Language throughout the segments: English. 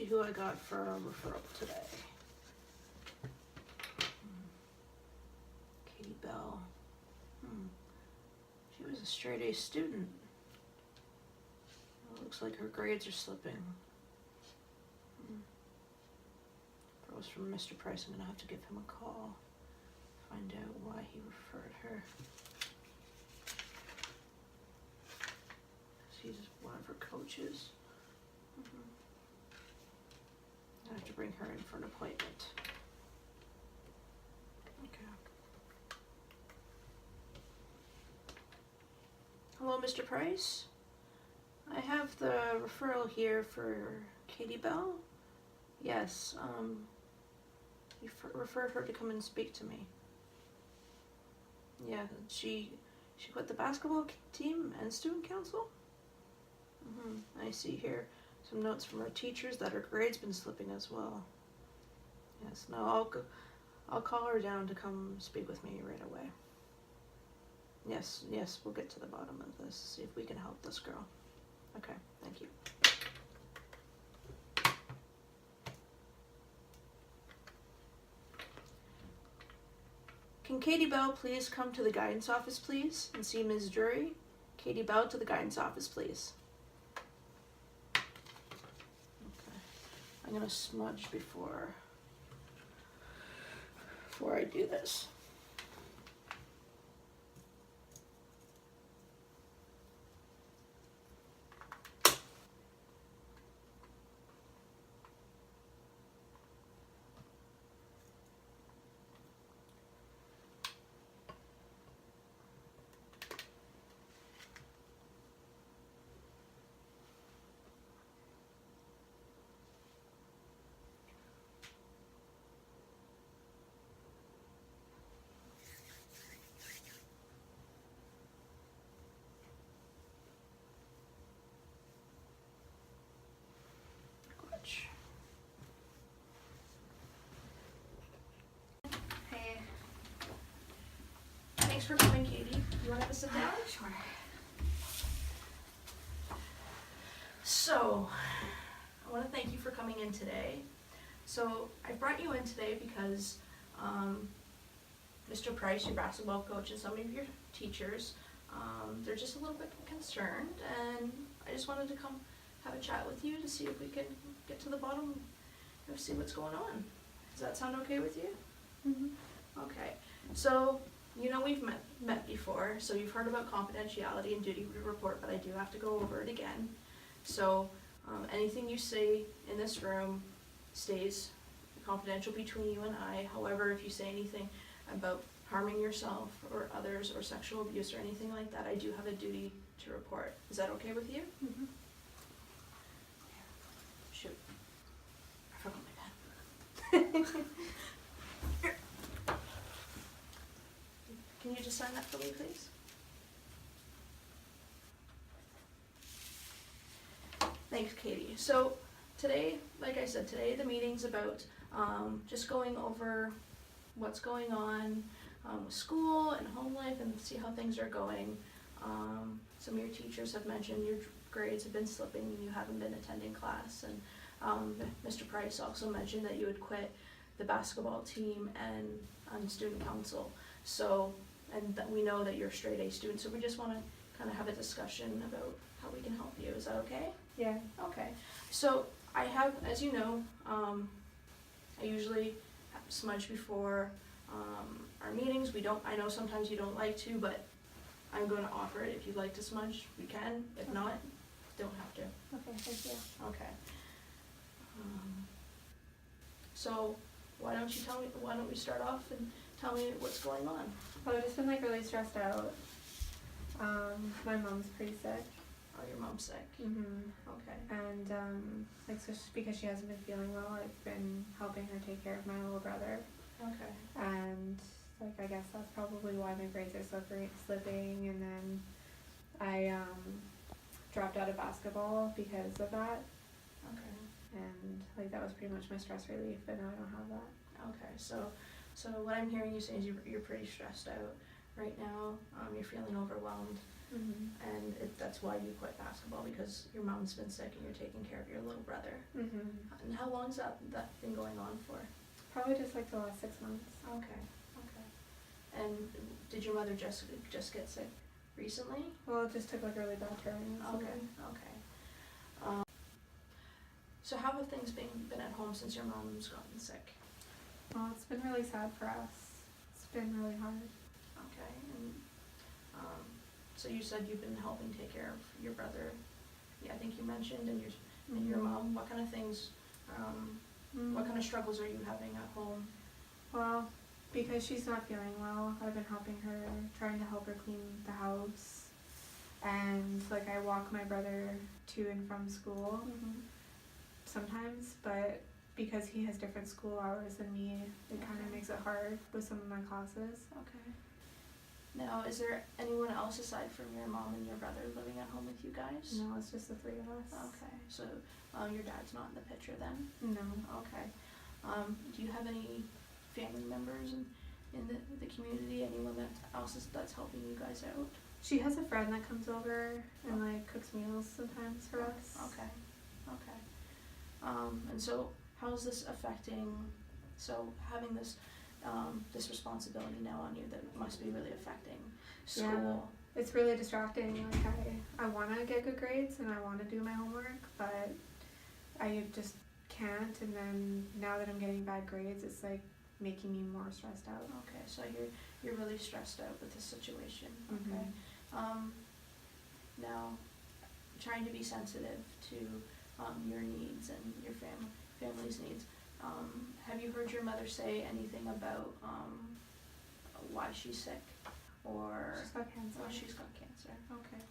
see who I got for a referral today. Katie Bell. She was a straight A student. It looks like her grades are slipping. Rose from Mr. Price. I'm gonna have to give him a call. Find out why he referred her. He's one of her coaches. I have to bring her in for an appointment. Okay. Hello, Mr. Price. I have the referral here for Katie Bell. Yes, you referred her to come and speak to me. Yeah, she quit the basketball team and student council? I see here some notes from her teachers that her grades been slipping as well. Yes, no, I'll call her down to come speak with me right away. Yes, we'll get to the bottom of this, see if we can help this girl. Okay, thank you. Can Katie Bell please come to the guidance office, please, and see Ms. Drury? Katie Bell to the guidance office, please. Okay, I'm gonna smudge before I do this. Hey. Thanks for coming, Katie. You want to have a sit down? Sure. So, I want to thank you for coming in today. So, I brought you in today because Mr. Price, your basketball coach, and some of your teachers, they're just a little bit concerned, and I just wanted to come have a chat with you to see if we can get to the bottom of see what's going on. Does that sound okay with you? Okay. So, you know we've met before, so you've heard about confidentiality and duty to report, but I do have to go over it again. So, anything you say in this room stays confidential between you and I. However, if you say anything about harming yourself or others or sexual abuse or anything like that, I do have a duty to report. Is that okay with you? Shoot. I forgot my pen. Can you just sign that for me, please? Thanks, Katie. So today, like I said, today the meeting's about just going over what's going on with school and home life and see how things are going. Some of your teachers have mentioned your grades have been slipping and you haven't been attending class, and Mr. Price also mentioned that you had quit the basketball team and student council. So, and that we know that you're a straight A student, so we just want to kind of have a discussion about how we can help you. Is that okay? Yeah. Okay. So I have, as you know, I usually smudge before our meetings. I know sometimes you don't like to, but I'm going to offer it. If you'd like to smudge, we can. If not, don't have to. Okay, thank you. Okay. So why don't we start off and tell me what's going on? Well, I've just been really stressed out. My mom's pretty sick. Oh, your mom's sick. Okay. And so because she hasn't been feeling well, I've been helping her take care of my little brother. Okay. And I guess that's probably why my grades are slipping. And then I dropped out of basketball because of that. Okay. And that was pretty much my stress relief, but now I don't have that. Okay. So what I'm hearing you say is you're pretty stressed out right now. You're feeling overwhelmed, and that's that's why you quit basketball, because your mom's been sick and you're taking care of your little brother. And how long's that been going on for? Probably just like the last 6 months. Okay. And did your mother just get sick recently? Well, it just took like a really bad turn. Okay. So how have things been at home since your mom's gotten sick? Well, it's been really sad for us. It's been really hard. Okay, and so you said you've been helping take care of your brother. Yeah, I think you mentioned, and your mom. What kind of things? What kind of struggles are you having at home? Well, because she's not feeling well, I've been helping her, trying to help her clean the house, and like I walk my brother to and from school sometimes, but because he has different school hours than me, it kind of makes it hard with some of my classes. Okay. Now, is there anyone else aside from your mom and your brother living at home with you guys? No, it's just the three of us. Okay, so your dad's not in the picture then? No. Okay. Do you have any family members in the community? Anyone that's helping you guys out? She has a friend that comes over and like cooks meals sometimes for us. Okay. And so how's this affecting, so having this this responsibility now on you that must be really affecting school? Yeah, it's really distracting. Like I want to get good grades and I want to do my homework, but I just can't, and then now that I'm getting bad grades, it's like making me more stressed out. Okay, so you're really stressed out with this situation. Okay. Now, trying to be sensitive to your needs and your family's needs. Have you heard your mother say anything about why she's sick, or She's got cancer. Oh, she's got cancer. Okay.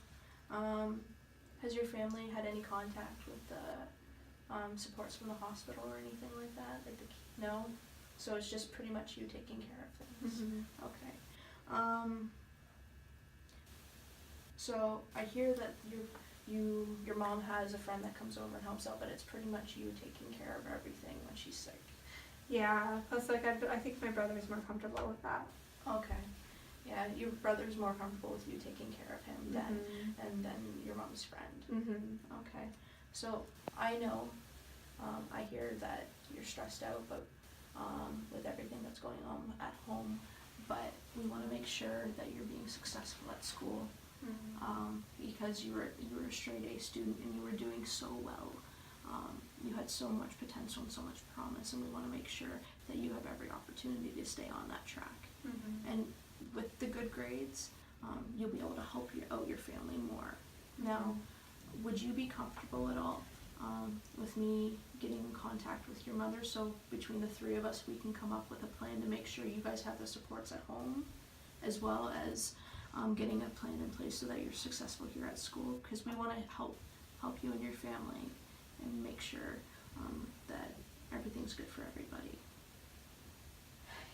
Has your family had any contact with the supports from the hospital or anything like that? No. So it's just pretty much you taking care of things. Okay. So I hear that your mom has a friend that comes over and helps out, but it's pretty much you taking care of everything when she's sick. Yeah, plus like I think my brother's more comfortable with that. Okay. Yeah, your brother's more comfortable with you taking care of him than your mom's friend. Okay. So I know, I hear that you're stressed out, but with everything that's going on at home, but we want to make sure that you're being successful at school. Because you were a straight A student and you were doing so well. You had so much potential and so much promise, and we want to make sure that you have every opportunity to stay on that track. And with the good grades, you'll be able to help your family more. Now, would you be comfortable at all with me getting in contact with your mother, so between the three of us we can come up with a plan to make sure you guys have the supports at home, as well as getting a plan in place so that you're successful here at school, because we want to help you and your family and make sure that everything's good for everybody.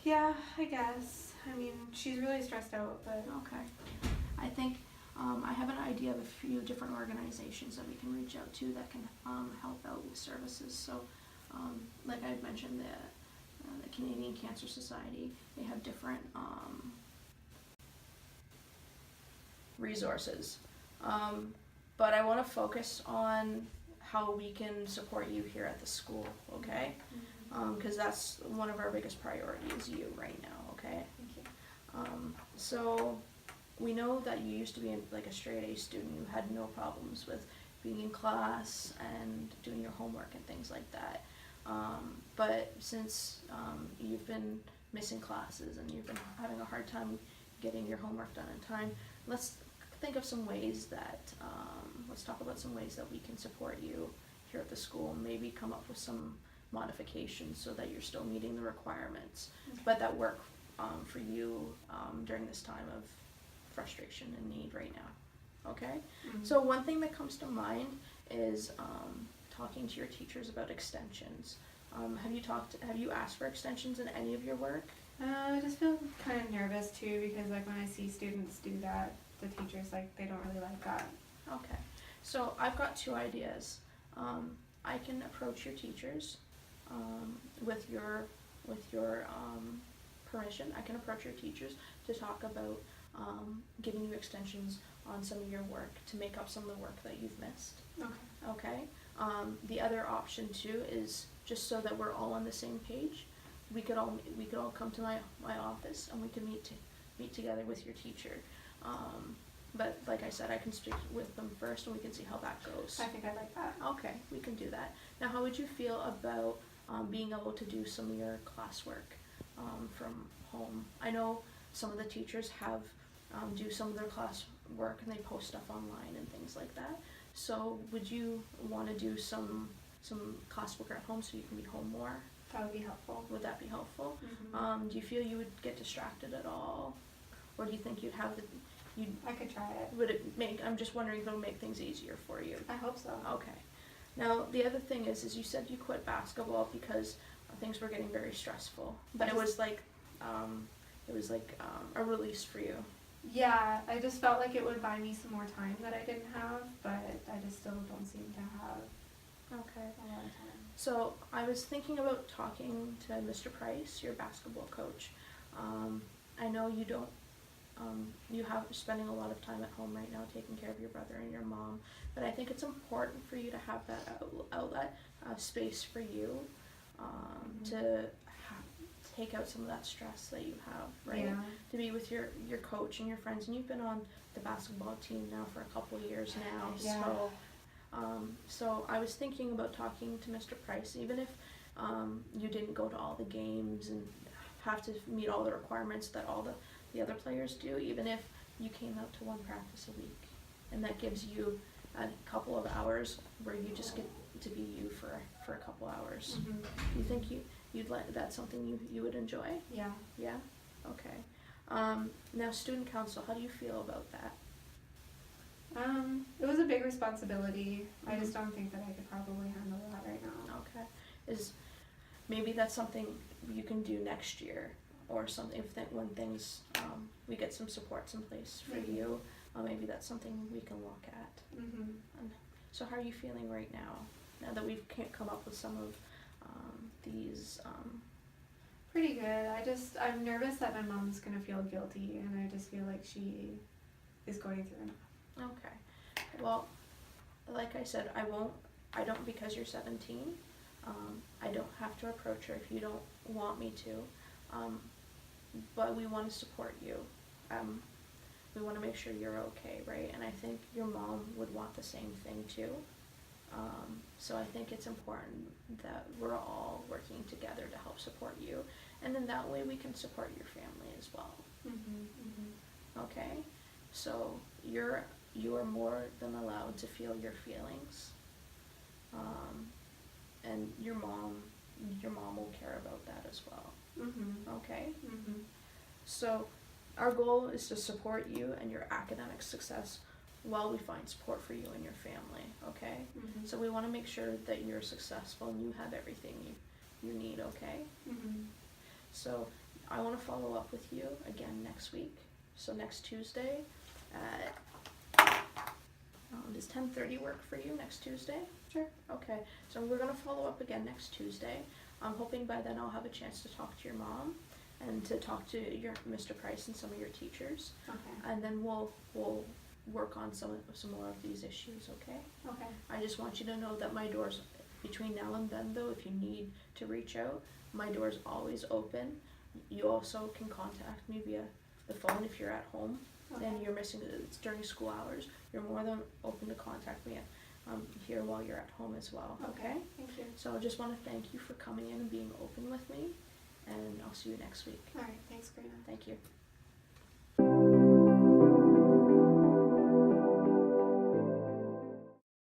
Yeah, I guess. I mean, she's really stressed out, but Okay. I think I have an idea of a few different organizations that we can reach out to that can help out with services. So, like I mentioned, the Canadian Cancer Society, they have different resources. But I want to focus on how we can support you here at the school, okay? Because that's one of our biggest priorities, you right now, okay? Thank you. So we know that you used to be like a straight A student. You had no problems with being in class and doing your homework and things like that. But since you've been missing classes and you've been having a hard time getting your homework done in time, let's think of some ways that, let's talk about some ways that we can support you here at the school. Maybe come up with some modifications so that you're still meeting the requirements, but that work for you during this time of frustration and need right now. Okay? So one thing that comes to mind is talking to your teachers about extensions. Have you asked for extensions in any of your work? I just feel kind of nervous too, because like when I see students do that, the teachers like they don't really like that. Okay, so I've got two ideas. I can approach your teachers with your permission. I can approach your teachers to talk about giving you extensions on some of your work to make up some of the work that you've missed. Okay. Okay? The other option too is just so that we're all on the same page, we could all come to my office and we could meet together with your teacher. But like I said, I can speak with them first and we can see how that goes. I think I like that. Okay, we can do that. Now, how would you feel about being able to do some of your classwork from home? I know some of the teachers have do some of their class work and they post stuff online and things like that. So would you want to do some classwork at home so you can be home more? That would be helpful. Would that be helpful? Mm-hmm. Do you feel you would get distracted at all? Or do you think you'd have I could try it. would it make, I'm just wondering if it'll make things easier for you. I hope so. Okay. Now, the other thing is you said you quit basketball because things were getting very stressful. But it was like a release for you. Yeah, I just felt like it would buy me some more time that I didn't have, but I just still don't seem to have Okay. a lot of time. So I was thinking about talking to Mr. Price, your basketball coach. I know you don't, you have spending a lot of time at home right now taking care of your brother and your mom, but I think it's important for you to have that outlet space for you to take out some of that stress that you have, right? Yeah. To be with your coach and your friends, and you've been on the basketball team now for a couple of years now, Yeah. so I was thinking about talking to Mr. Price, even if you didn't go to all the games and have to meet all the requirements that all the other players do, even if you came out to one practice a week, and that gives you a couple of hours where you just get to be you for a couple hours. Mm-hmm. You think you'd like that's something you would enjoy? Yeah. Yeah? Okay. Now student council, how do you feel about that? It was a big responsibility. I just don't think that I could probably handle that right now. Okay. Maybe that's something you can do next year, or something when things we get some supports in place for Mhm. you. Maybe that's something we can look at. Mm-hmm. So how are you feeling right now? Now that we've come up with some of these. Pretty good. I'm nervous that my mom's gonna feel guilty, and I just feel like she is going through enough. Okay. Well, like I said, I don't, because you're 17, I don't have to approach her if you don't want me to, but we want to support you. We want to make sure you're okay, right? And I think your mom would want the same thing too. So I think it's important that we're all working together to help support you, and then that way we can support your family as well. Mm-hmm. Mm-hmm. Okay? So you are more than allowed to feel your feelings, and your mom will care about that as well. Mm-hmm. Okay? Mm-hmm. So our goal is to support you and your academic success while we find support for you and your family. Okay? Mm-hmm. So we want to make sure that you're successful and you have everything you need. Okay? Mm-hmm. So I want to follow up with you again next week. So next Tuesday at does 10:30 work for you next Tuesday? Sure. Okay, so we're going to follow up again next Tuesday. I'm hoping by then I'll have a chance to talk to your mom and to talk to your Mr. Price and some of your teachers, Okay. and then we'll work on some more of these issues. Okay? Okay. I just want you to know that my door's between now and then, though. If you need to reach out, my door's always open. You also can contact me via the phone if you're at home. Okay. And you're missing it's during school hours, you're more than open to contact me here while you're at home as well. Okay? Thank you. So I just want to thank you for coming in and being open with me, and I'll see you next week. All right. Thanks, Karina. Thank you.